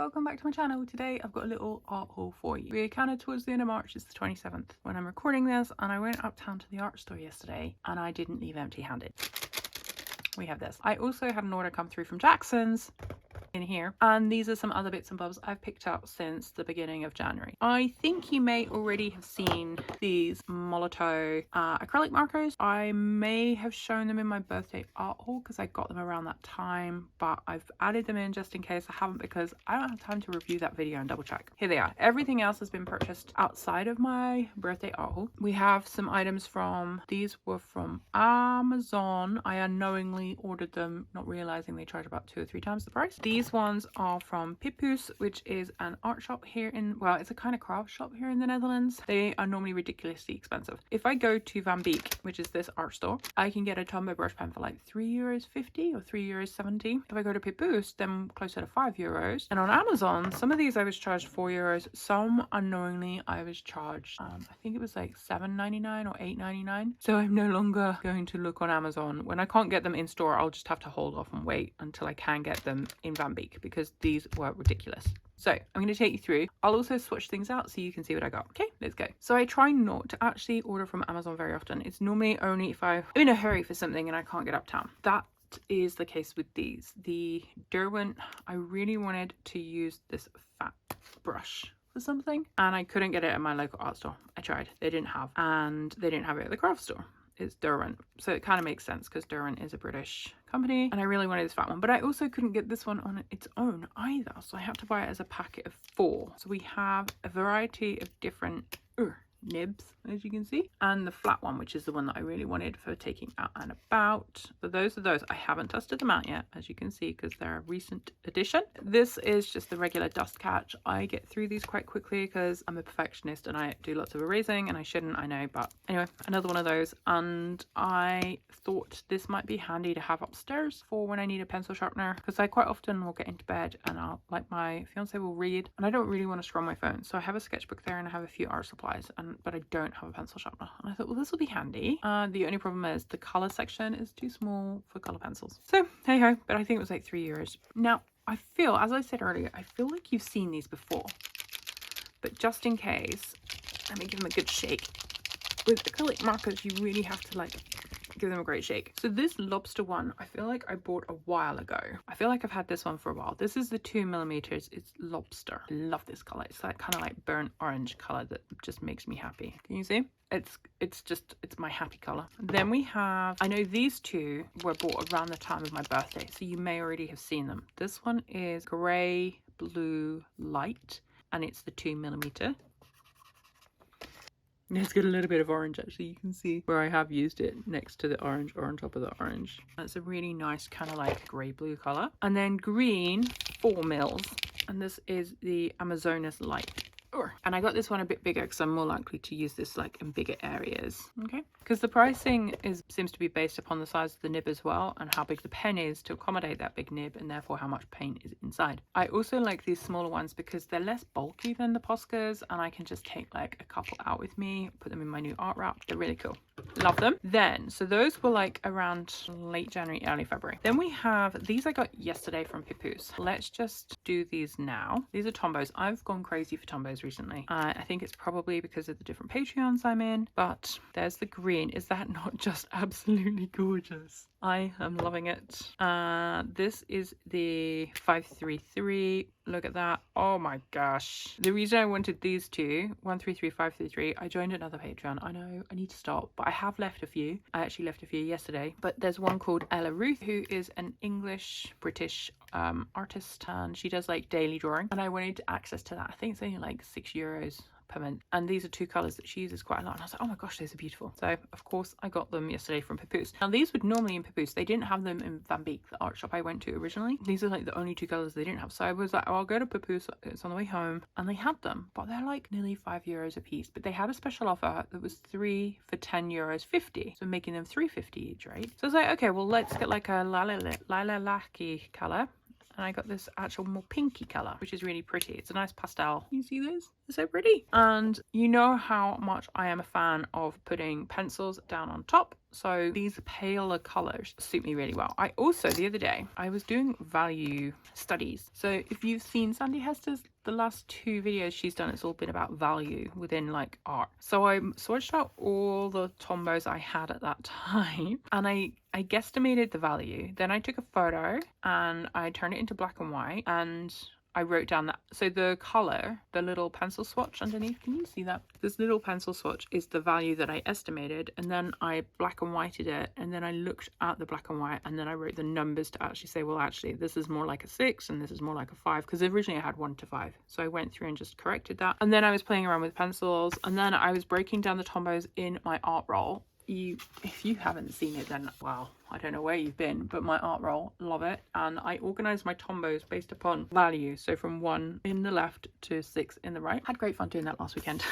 welcome back to my channel. Today I've got a little art haul for you. We're kind of towards the end of March. It's the 27th when I'm recording this, and I went uptown to the art store yesterday and I didn't leave empty-handed. We have this. I also had an order come through from Jackson's in here, and these are some other bits and bobs I've picked up since the beginning of January. I think you may already have seen these Molotow acrylic markers. I may have shown them in my birthday art haul because I got them around that time, but I've added them in just in case I haven't because I don't have time to review that video and double check. Here they are. Everything else has been purchased outside of my birthday art haul. We have some items from, these were from Amazon. I unknowingly ordered them, not realizing they charge about 2 or 3 times the price. These ones are from Pippoes, which is an art shop here in, well, it's a kind of craft shop here in the Netherlands. They are normally ridiculously expensive. If I go to Van Beek, which is this art store, I can get a Tombow brush pen for like €3.50 or €3.70. If I go to Pippoes, then closer to €5. And on Amazon, some of these I was charged €4. Some unknowingly I was charged, I think it was like $7.99 or $8.99. So I'm no longer going to look on Amazon. When I can't get them in store, I'll just have to hold off and wait until I can get them in Van Beek because these were ridiculous. So I'm going to take you through. I'll also swatch things out so you can see what I got. Okay, let's go. So I try not to actually order from Amazon very often. It's normally only if I'm in a hurry for something and I can't get uptown. That is the case with these. The Derwent, I really wanted to use this fat brush for something and I couldn't get it at my local art store. I tried. They didn't have, and they didn't have it at the craft store. It's Derwent, so it kind of makes sense because Derwent is a British company and I really wanted this fat one, but I also couldn't get this one on its own either, so I had to buy it as a packet of 4. So we have a variety of different nibs, as you can see, and the flat one, which is the one that I really wanted for taking out and about. So those are those. I haven't dusted them out yet, as you can see, because they're a recent addition. This is just the regular dust catch. I get through these quite quickly because I'm a perfectionist and I do lots of erasing, and I shouldn't, I know, but anyway, another one of those. And I thought this might be handy to have upstairs for when I need a pencil sharpener, because I quite often will get into bed and I'll, like, my fiance will read and I don't really want to scroll my phone, so I have a sketchbook there and I have a few art supplies, but I don't have a pencil sharpener, and I thought, well, this will be handy. The only problem is the color section is too small for color pencils, so hey ho. But I think it was like €3. Now I feel, as I said earlier, I feel like you've seen these before, but just in case, let me give them a good shake. With acrylic markers, you really have to like give them a great shake. So this lobster one, I feel like I bought a while ago. I feel like I've had this one for a while. This is the 2mm. It's lobster. I love this color. It's like kind of like burnt orange color that just makes me happy. Can you see? It's my happy color. Then we have, I know these two were bought around the time of my birthday, so you may already have seen them. This one is gray blue light and it's the 2mm. It's got a little bit of orange, actually. You can see where I have used it next to the orange or on top of the orange. That's a really nice kind of like grey blue colour. And then green, 4 mils. And this is the Amazonas Light. And I got this one a bit bigger because I'm more likely to use this like in bigger areas. Okay, because the pricing seems to be based upon the size of the nib as well, and how big the pen is to accommodate that big nib, and therefore how much paint is inside. I also like these smaller ones because they're less bulky than the Poscas, and I can just take like a couple out with me, put them in my new art wrap. They're really cool. Love them. Then, so those were like around late January, early February. Then we have these I got yesterday from Pippoes. Let's just do these now. These are Tombows. I've gone crazy for Tombows recently. I think it's probably because of the different Patreons I'm in, but there's the green. Is that not just absolutely gorgeous? I am loving it. This is the 533. Look at that. Oh my gosh. The reason I wanted these two, 133, 533, I joined another Patreon. I know I need to stop, but I have left a few. I actually left a few yesterday, but there's one called Ella Ruth, who is an English British artist, and she does like daily drawing, and I wanted access to that. I think it's only like €6 per month, and these are 2 colors that she uses quite a lot, and I was like, oh my gosh, those are beautiful. So of course I got them yesterday from Pippoes. Now these would normally in Pippoes, they didn't have them in Van Beek, the art shop I went to originally. These are like the only 2 colors they didn't have, so I was like, oh, I'll go to Pippoes, it's on the way home, and they had them, but they're like nearly €5 a piece. But they had a special offer that was 3 for €10.50, so making them $3.50 each, right? So I was like, okay, well, let's get like a lilac-y color. And I got this actual more pinky color, which is really pretty. It's a nice pastel. You see this? They're so pretty. And you know how much I am a fan of putting pencils down on top So these paler colors suit me really well. I also, the other day, I was doing value studies. So if you've seen Sandy Hester's, the last 2 videos she's done, it's all been about value within like art. So I swatched out all the Tombows I had at that time, and I guesstimated the value. Then I took a photo and I turned it into black and white, and I wrote down that. So the color, the little pencil swatch underneath, can you see that? This little pencil swatch is the value that I estimated, and then I black and whited it, and then I looked at the black and white, and then I wrote the numbers to actually say, well, actually this is more like a 6 and this is more like a 5, because originally I had 1 to 5. So I went through and just corrected that, and then I was playing around with pencils, and then I was breaking down the Tombows in my art roll. If you haven't seen it, then wow, I don't know where you've been, but my art roll, love it. And I organized my Tombows based upon value, so from 1 in the left to 6 in the right. Had great fun doing that last weekend.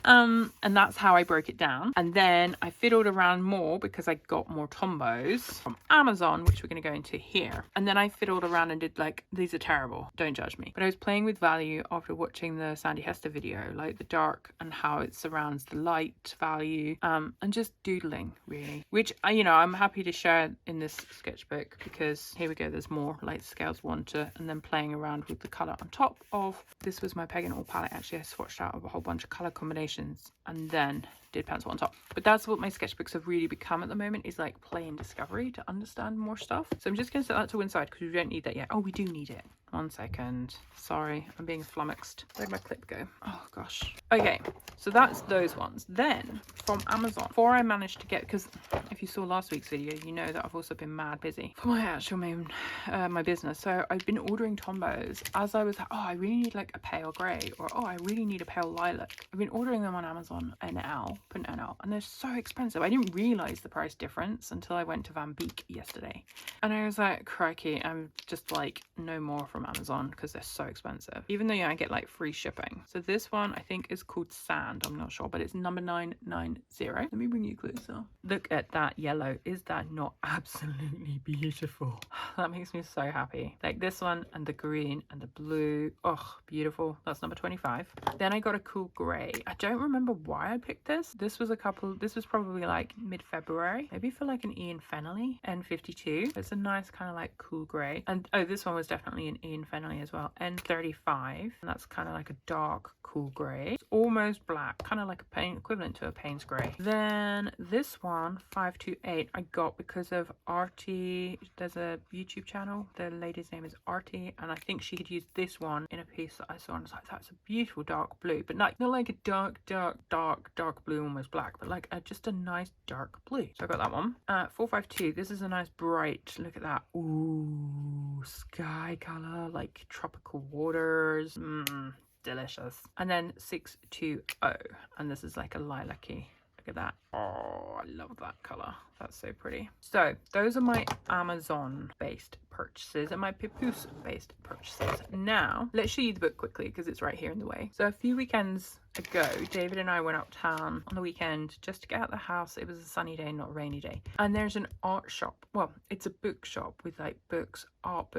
And that's how I broke it down. And then I fiddled around more because I got more Tombows from Amazon, which we're going to go into here. And then I fiddled around and did like, these are terrible, don't judge me, but I was playing with value after watching the Sandy Hester video, like the dark and how it surrounds the light value, and just doodling really, which I'm happy to share in this sketchbook, because here we go, there's more like scales 1 to, and then playing around with the color on top of. This was my Pagan All palette. Actually, I swatched out a whole bunch of color combinations and then did pencil on top. But that's what my sketchbooks have really become at the moment, is like play and discovery to understand more stuff. So I'm just going to set that to one side because we don't need that yet. Oh, we do need it. 1 second. Sorry, I'm being flummoxed. Where'd my clip go? Oh gosh. Okay, so that's those ones. Then from Amazon, before I managed to get, because if you saw last week's video, you know that I've also been mad busy for my actual main my business. So I've been ordering Tombows as I was like, oh, I really need like a pale grey, or oh, I really need a pale lilac. I've been ordering them on Amazon NL, print NL, and they're so expensive. I didn't realize the price difference until I went to Van Beek yesterday, and I was like, crikey, I'm just like, no more from Amazon because they're so expensive, even though I get like free shipping. So this one I think is called Sand, I'm not sure, but it's number 990. Let me bring you closer. Look at that yellow. Is that not absolutely beautiful? That makes me so happy. Like this one and the green and the blue, oh beautiful. That's number 25. Then I got a cool gray. I don't remember why I picked this. This was probably like mid-February, maybe for like an Ian Fennelly N52. It's a nice kind of like cool gray. And oh, this one was definitely an Ian Fennelly as well, N35, and that's kind of like a dark cool gray. It's almost black, kind of like a paint equivalent to a Payne's gray. Then this one 528 I got because of Artie. There's a YouTube channel, the lady's name is Artie, and I think she had used this one in a piece that I saw, and I was like, that's a beautiful dark blue, but not like a dark blue, almost black, but like just a nice dark blue. So I got that one. 452, this is a nice bright, look at that, ooh, sky color, like tropical waters, delicious. And then 620, and this is like a lilac-y. Look at that. Oh, I love that color. That's so pretty. So those are my Amazon based purchases and my Papoose based purchases. Now let's show you the book quickly because it's right here in the way. So a few weekends ago, David and I went uptown on the weekend just to get out of the house. It was a sunny day, not a rainy day. And there's an art shop. Well, it's a bookshop with like books, art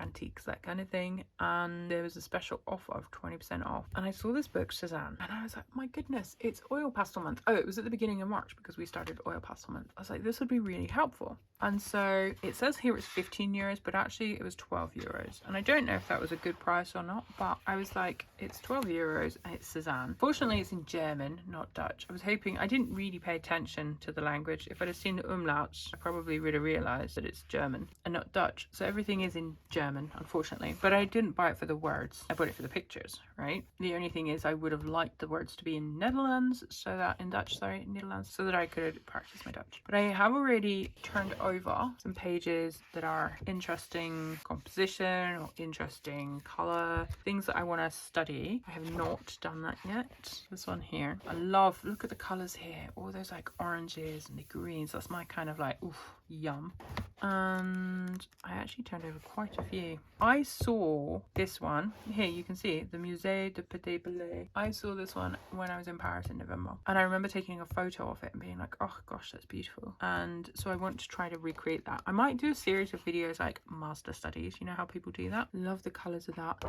antiques, that kind of thing. And there was a special offer of 20% off. And I saw this book, Cezanne, and I was like, my goodness, it's oil pastel month. Oh, it was at the beginning of March because we started oil pastel month. I was like, this would be really helpful. And so it says here it's 15 euros, but actually it was 12 euros. And I don't know if that was a good price or not, but I was like, it's 12 euros and it's Cezanne. Fortunately, it's in German, not Dutch. I was hoping, I didn't really pay attention to the language. If I'd have seen the umlauts, I probably would have realized that it's German and not Dutch. So everything is in German, unfortunately. But I didn't buy it for the words. I bought it for the pictures, right? The only thing is I would have liked the words to be in Netherlands, so that in Dutch, sorry, Netherlands, so that I could practice my Dutch. But I have already turned over some pages that are interesting composition or interesting color, things that I want to study. I have not done that yet. This one here, I love, look at the colors here, all those like oranges and the greens. That's my kind of like, oof, yum. And I actually turned over quite a few. I saw this one here, you can see the Musée de Petit Ballet. I saw this one when I was in Paris in November, and I remember taking a photo of it and being like, oh gosh, that's beautiful. And so I want to try to recreate that. I might do a series of videos like master studies, you know how people do that. Love the colors of that.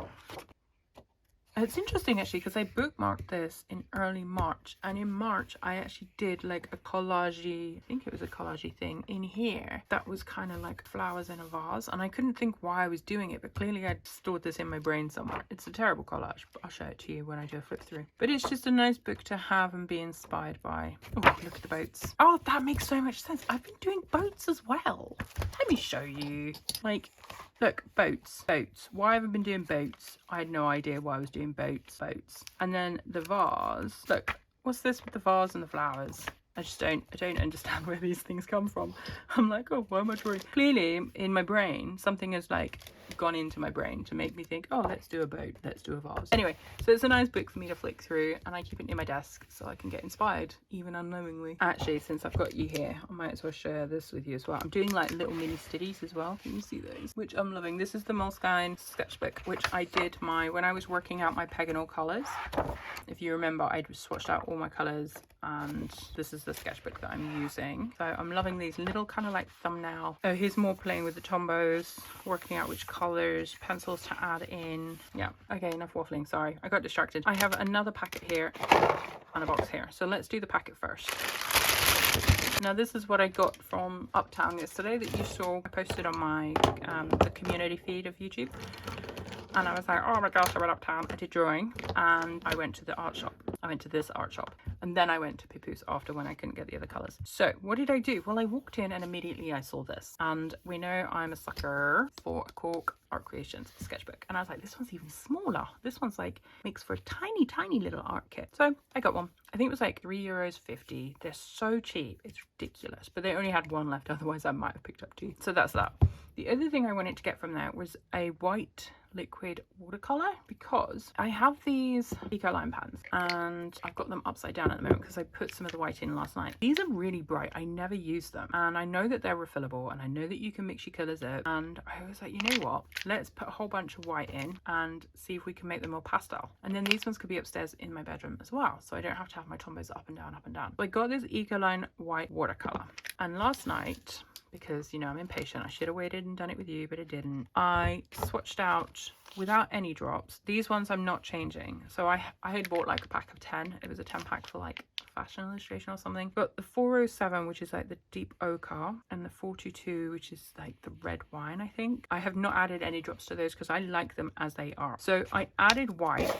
It's interesting actually because I bookmarked this in early March, and in March I actually did like a collage-y, I think it was a collage-y thing in here that was kind of like flowers in a vase, and I couldn't think why I was doing it, but clearly I'd stored this in my brain somewhere. It's a terrible collage, but I'll show it to you when I do a flip through. But it's just a nice book to have and be inspired by. Oh, look at the boats. Oh, that makes so much sense. I've been doing boats as well. Let me show you. Like, look, boats. Why have I been doing boats? I had no idea why I was doing boats. And then the vase. Look, what's this with the vase and the flowers? I don't understand where these things come from. I'm like, oh, why am I drawing? Clearly, in my brain, something has like gone into my brain to make me think, oh, let's do a boat, let's do a vase. Anyway, so it's a nice book for me to flick through, and I keep it near my desk so I can get inspired, even unknowingly. Actually, since I've got you here, I might as well share this with you as well. I'm doing like little mini studies as well. Can you see those? Which I'm loving. This is the Moleskine sketchbook, which I did when I was working out my Peganol colours. If you remember, I'd swatched out all my colours, and this is the sketchbook that I'm using. So I'm loving these little kind of like thumbnail. Oh, here's more playing with the Tombows, working out which colours, pencils to add in. Yeah, okay, enough waffling, sorry, I got distracted. I have another packet here and a box here, so let's do the packet first. Now this is what I got from Uptown yesterday that you saw. I posted on my the community feed of YouTube, and I was like, oh my gosh, I went uptown, I did drawing, and I went to the art shop. I went to this art shop, and then I went to Pipu's after when I couldn't get the other colours. So what did I do? Well, I walked in and immediately I saw this, and we know I'm a sucker for a Cork Art Creations sketchbook, and I was like, this one's even smaller. This one's like makes for a tiny little art kit. So I got one. I think it was like €3.50. They're so cheap, it's ridiculous, but they only had one left, otherwise I might have picked up two. So that's that. The other thing I wanted to get from there was a white liquid watercolor, because I have these Ecoline pans and I've got them upside down at the moment because I put some of the white in last night. These are really bright. I never use them, and I know that they're refillable, and I know that you can mix your colors up, and I was like, you know what, let's put a whole bunch of white in and see if we can make them more pastel. And then these ones could be upstairs in my bedroom as well, so I don't have to have my Tombows up and down. So I got this Ecoline white watercolor, and last night, because, you know, I'm impatient, I should have waited and done it with you, but I didn't, I swatched out without any drops. These ones I'm not changing. So I had bought like a pack of 10. It was a 10 pack for like fashion illustration or something. But the 407, which is like the deep ochre, and the 422, which is like the red wine, I think, I have not added any drops to those because I like them as they are. So I added white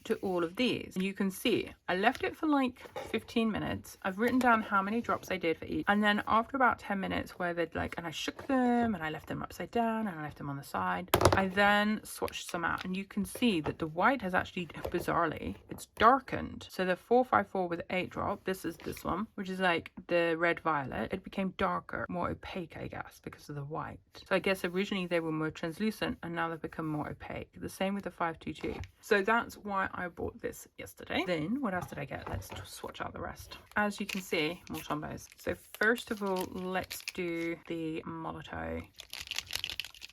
to all of these, and you can see I left it for like 15 minutes. I've written down how many drops I did for each, and then after about 10 minutes where they'd like, and I shook them and I left them upside down and I left them on the side, I then swatched some out, and you can see that the white has actually, bizarrely, it's darkened. So the 454 with 8 drop, this is this one, which is like the red violet, it became darker, more opaque, I guess, because of the white. So I guess originally they were more translucent, and now they've become more opaque. The same with the 522. So that's why I bought this yesterday. Then what else did I get? Let's just swatch out the rest. As you can see, more Tombows. So first of all, let's do the Molotow.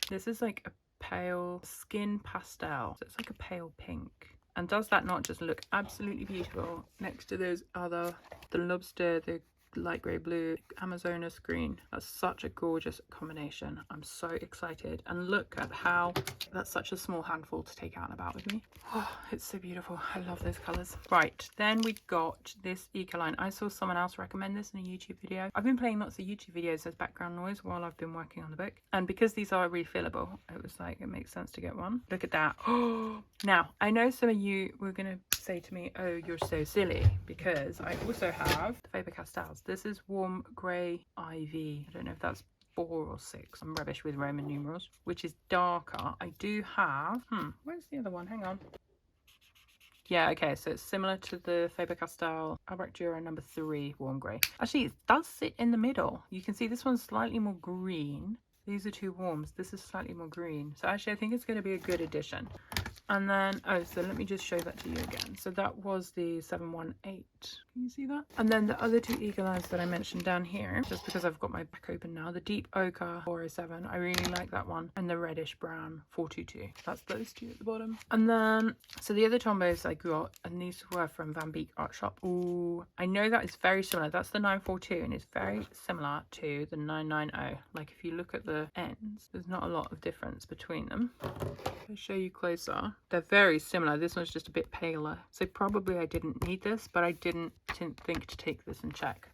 This is like a pale skin pastel, so it's like a pale pink. And does that not just look absolutely beautiful next to those other, the lobster, the light grey blue, Amazonas green? That's such a gorgeous combination. I'm so excited, and look at how that's such a small handful to take out and about with me. Oh, it's so beautiful. I love those colors. Right, then we got this Ecoline. I saw someone else recommend this in a YouTube video. I've been playing lots of YouTube videos as background noise while I've been working on the book, and because these are refillable, it was like, it makes sense to get one. Look at that. Oh, now I know some of you were gonna say to me, oh, you're so silly, because I also have the Faber-Castells. This is Warm Grey Ivy. I don't know if that's 4 or 6. I'm rubbish with Roman numerals, which is darker. I do have, where's the other one? Hang on. Yeah, okay, so it's similar to the Faber-Castell Albrecht Dürer number 3 Warm Grey. Actually, it does sit in the middle. You can see this one's slightly more green. These are two warms. This is slightly more green. So actually, I think it's going to be a good addition. And then, oh, so let me just show that to you again. So that was the 718. Can you see that? And then the other two eagle eyes that I mentioned down here, just because I've got my back open now, the deep ochre 407, I really like that one, and the reddish brown 422. That's those two at the bottom. And then, so the other Tombows I got, and these were from Van Beek Art Shop. Ooh, I know that is very similar. That's the 942, and it's very similar to the 990. Like if you look at the ends, there's not a lot of difference between them. I'll show you closer. They're very similar. This one's just a bit paler. So probably I didn't need this, but I didn't think to take this and check.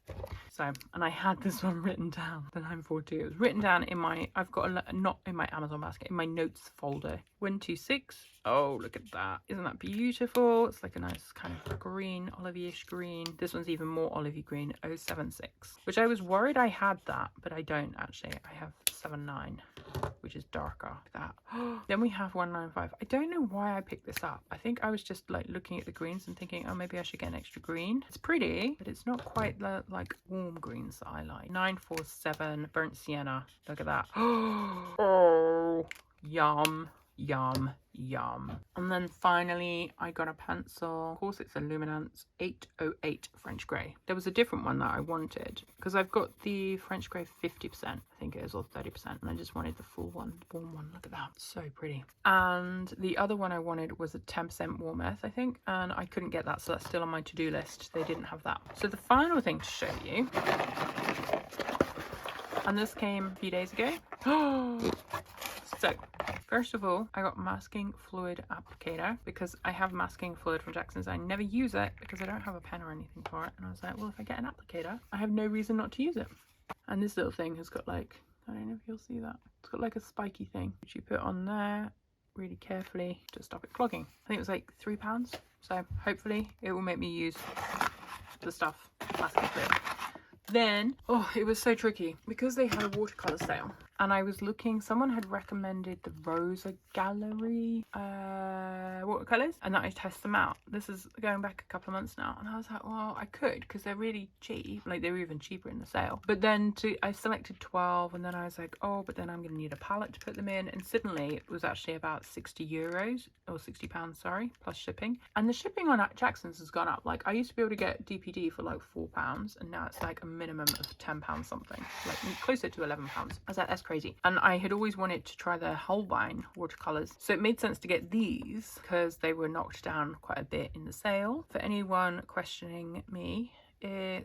So, and I had this one written down, the 942. It was written down in my, I've got a, not in my Amazon basket, in my notes folder. 126. Oh, look at that. Isn't that beautiful? It's like a nice kind of green, olivey-ish green. This one's even more olivey green, 076, which I was worried I had that, but I don't actually. I have 79, which is darker like that. Then we have 195. I don't know why I picked this up. I think I was just like looking at the greens and thinking, oh, maybe I should get an extra green. It's pretty, but it's not quite the like warm greens that I like. 947 burnt sienna. Look at that. Oh, yum. Yum, yum. And then finally I got a pencil. Of course it's a Luminance 808 French grey. There was a different one that I wanted because I've got the French grey 50%, I think it is, or 30%, and I just wanted the full one, the warm one. Look at that, so pretty. And the other one I wanted was a 10% warm earth, I think, and I couldn't get that, so that's still on my to-do list. They didn't have that. So the final thing to show you, and this came a few days ago. So first of all, I got masking fluid applicator because I have masking fluid from Jackson's. I never use it because I don't have a pen or anything for it. And I was like, well, if I get an applicator, I have no reason not to use it. And this little thing has got like, I don't know if you'll see that. It's got like a spiky thing, which you put on there really carefully to stop it clogging. I think it was like £3. So hopefully it will make me use the stuff masking fluid. Then, oh, it was so tricky because they had a watercolor sale. And I was looking, someone had recommended the Rosa Gallery watercolors and that I test them out. This is going back a couple of months now. And I was like, well, I could because they're really cheap. Like they were even cheaper in the sale. But then I selected 12 and then I was like, oh, but then I'm going to need a palette to put them in. And suddenly it was actually about €60 or £60, sorry, plus shipping. And the shipping on Jackson's has gone up. Like I used to be able to get DPD for like £4 and now it's like a minimum of £10 something, like closer to £11. I was like, that's crazy. And I had always wanted to try the Holbein watercolors, so it made sense to get these because they were knocked down quite a bit in the sale. For anyone questioning me,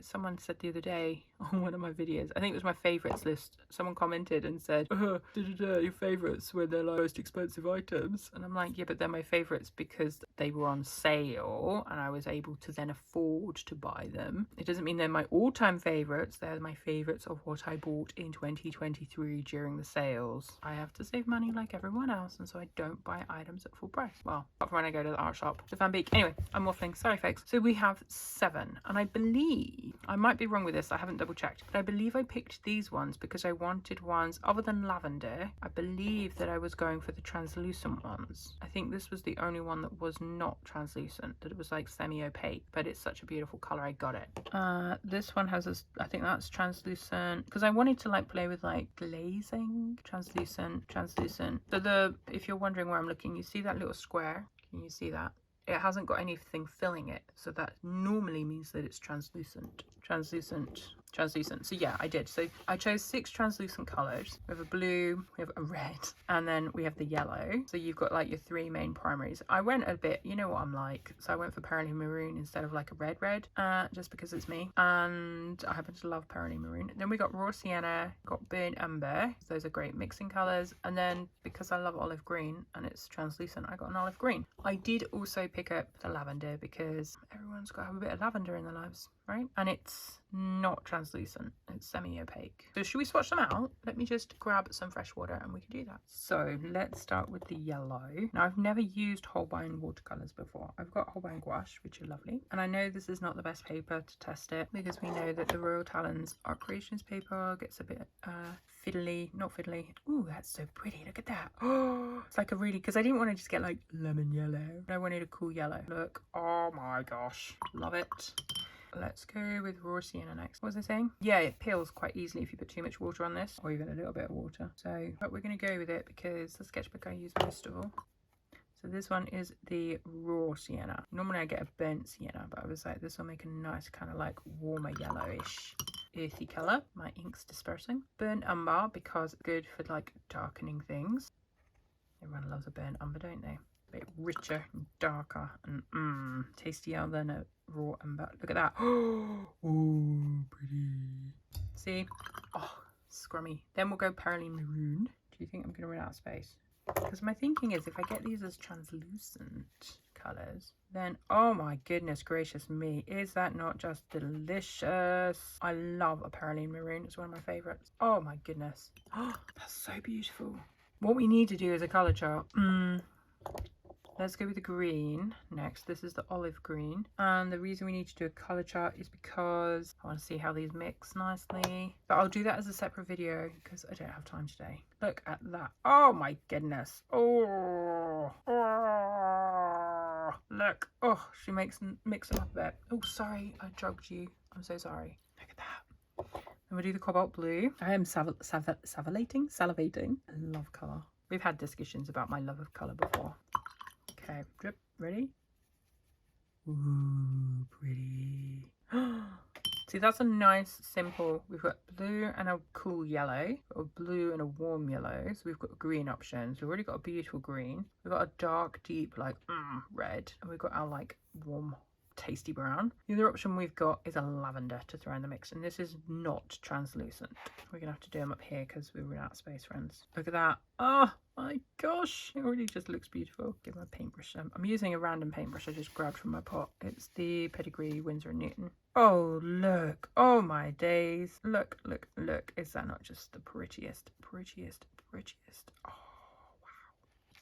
someone said the other day on one of my videos, I think it was my favorites list, someone commented and said, your favorites when they're like most expensive items. And I'm like, yeah, but they're my favorites because they were on sale and I was able to then afford to buy them. It doesn't mean they're my all-time favorites. They're my favorites of what I bought in 2023 during the sales. I have to save money like everyone else, and so I don't buy items at full price. Well, apart from when I go to the art shop, the Van Beek. Anyway, I'm waffling, sorry folks. So we have 7, and I believe, I might be wrong with this, I haven't double checked, but I believe I picked these ones because I wanted ones other than lavender. I believe that I was going for the translucent ones. I think this was the only one that was not translucent, that it was like semi-opaque, but it's such a beautiful color. I got it. This one has a, I think that's translucent because I wanted to like play with like glazing. Translucent. So if you're wondering where I'm looking, you see that little square? Can you see that? It hasn't got anything filling it, so that normally means that it's translucent. So yeah, I did. So I chose 6 translucent colors. We have a blue, we have a red, and then we have the yellow. So you've got like your 3 main primaries. I went a bit, you know what I'm like, so I went for Pearly Maroon instead of like a red, just because it's me, and I happen to love Pearly Maroon. Then we got Raw Sienna, got Burnt Umber. Those are great mixing colors. And then because I love olive green and it's translucent, I got an olive green. I did also pick up the lavender because everyone's got to have a bit of lavender in their lives, right? And it's not translucent, it's semi-opaque. So should we swatch them out? Let me just grab some fresh water and we can do that. So let's start with the yellow. Now I've never used Holbein watercolors before. I've got Holbein Gouache, which are lovely, and I know this is not the best paper to test it because we know that the Royal Talens Art Creations paper gets a bit not fiddly. Ooh, that's so pretty, look at that. Oh, it's like a really, because I didn't want to just get like lemon yellow, I wanted a cool yellow look. Oh my gosh, love it. Let's go with Raw Sienna next. What was I saying? Yeah, it peels quite easily if you put too much water on this, or even a little bit of water. So, but we're going to go with it because the sketchbook I use most of all. So this one is the raw sienna. Normally I get a burnt sienna, but I was like, this will make a nice kind of like warmer yellowish earthy colour. My ink's dispersing. Burnt umber because it's good for like darkening things. Everyone loves a burnt umber, don't they? A bit richer and darker and tastier than a raw umber. Look at that. Oh, pretty. See? Oh, scrummy. Then we'll go Perylene Maroon. Do you think I'm going to run out of space? Because my thinking is if I get these as translucent colours, then oh my goodness gracious me, is that not just delicious? I love a Perylene Maroon. It's one of my favourites. Oh my goodness. Oh, that's so beautiful. What we need to do is a colour chart. Let's go with the green next. This is the olive green. And the reason we need to do a colour chart is because I want to see how these mix nicely. But I'll do that as a separate video because I don't have time today. Look at that. Oh my goodness. Oh. Look. Oh, she mix them up a bit. Oh, sorry. I drugged you. I'm so sorry. Look at that. And we'll do the cobalt blue. I am salivating. I love colour. We've had discussions about my love of colour before. Okay, drip, ready? Ooh, pretty. See, that's a nice, simple. We've got blue and a cool yellow, a blue and a warm yellow. So we've got green options. We've already got a beautiful green. We've got a dark, deep, like red. And we've got our like warm, tasty brown. The other option we've got is a lavender to throw in the mix. And this is not translucent. We're going to have to do them up here because we run out of space, friends. Look at that. Oh my gosh, it already just looks beautiful. Give my paintbrush. I'm using a random paintbrush I just grabbed from my pot. It's the Pedigree Winsor & Newton. Oh, look. Oh my days. Look, look, look. Is that not just the prettiest? Oh.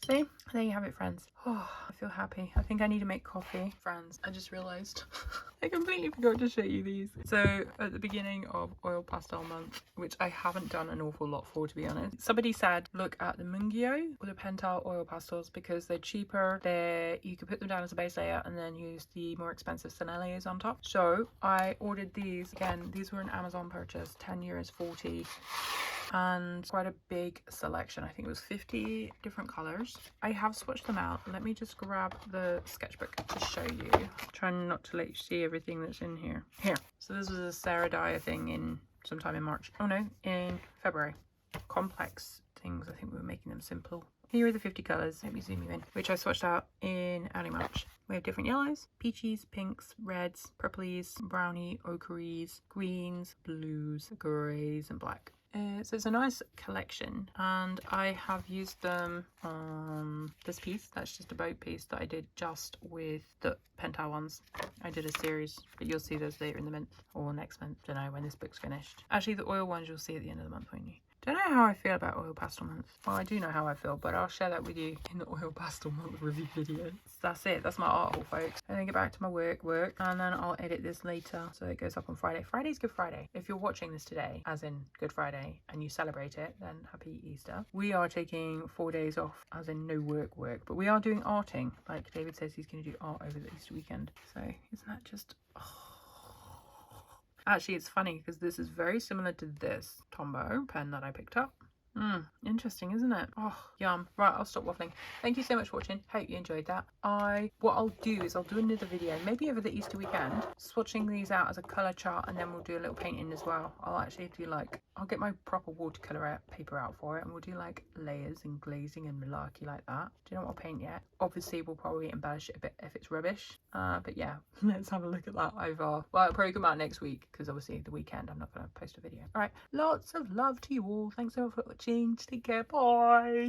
See, there you have it, friends. Oh, I feel happy. I think I need to make coffee. Friends, I just realised I completely forgot to show you these. So at the beginning of oil pastel month, which I haven't done an awful lot for, to be honest, somebody said look at the Mungyo or the Pentel oil pastels because they're cheaper. You could put them down as a base layer and then use the more expensive Senneliers on top. So I ordered these. Again, these were an Amazon purchase, 10 euros 40. And quite a big selection. I think it was 50 different colors. I have swatched them out. Let me just grab the sketchbook to show you. Trying not to let you see everything that's in here. Here. So this was a Sarah Dyer thing in sometime in March. Oh no, in February. Complex things. I think we were making them simple. Here are the 50 colours. Let me zoom you in. Which I swatched out in early March. We have different yellows, peaches, pinks, reds, purplies, brownie, ocheries, greens, blues, greys and black. So it's a nice collection and I have used them on this piece. That's just a boat piece that I did just with the Pentel ones. I did a series, but you'll see those later in the month or next month. Don't know when this book's finished. Actually, the oil ones you'll see at the end of the month, won't you? Don't know how I feel about oil pastel month. Well, I do know how I feel, but I'll share that with you in the oil pastel month review video. That's it. That's my art haul, folks. And then get back to my work, and then I'll edit this later so it goes up on Friday. Friday's Good Friday. If you're watching this today, as in Good Friday, and you celebrate it, then happy Easter. We are taking 4 days off, as in no work, but we are doing arting. Like David says he's going to do art over the Easter weekend. So isn't that just... Oh. Actually, it's funny because this is very similar to this Tombow pen that I picked up. Interesting, isn't it? Oh, yum. Right, I'll stop waffling. Thank you so much for watching. Hope you enjoyed that. What I'll do is I'll do another video, maybe over the Easter weekend, swatching these out as a colour chart, and then we'll do a little painting as well. I'll actually do I'll get my proper watercolour paper out for it, and we'll do like layers and glazing and malarkey like that. Do you know what I'll paint yet? Obviously, we'll probably embellish it a bit if it's rubbish. But yeah, let's have a look at that over. Well, it'll probably come out next week because obviously the weekend I'm not going to post a video. All right, lots of love to you all. Thanks so much for watching. Take care. Bye.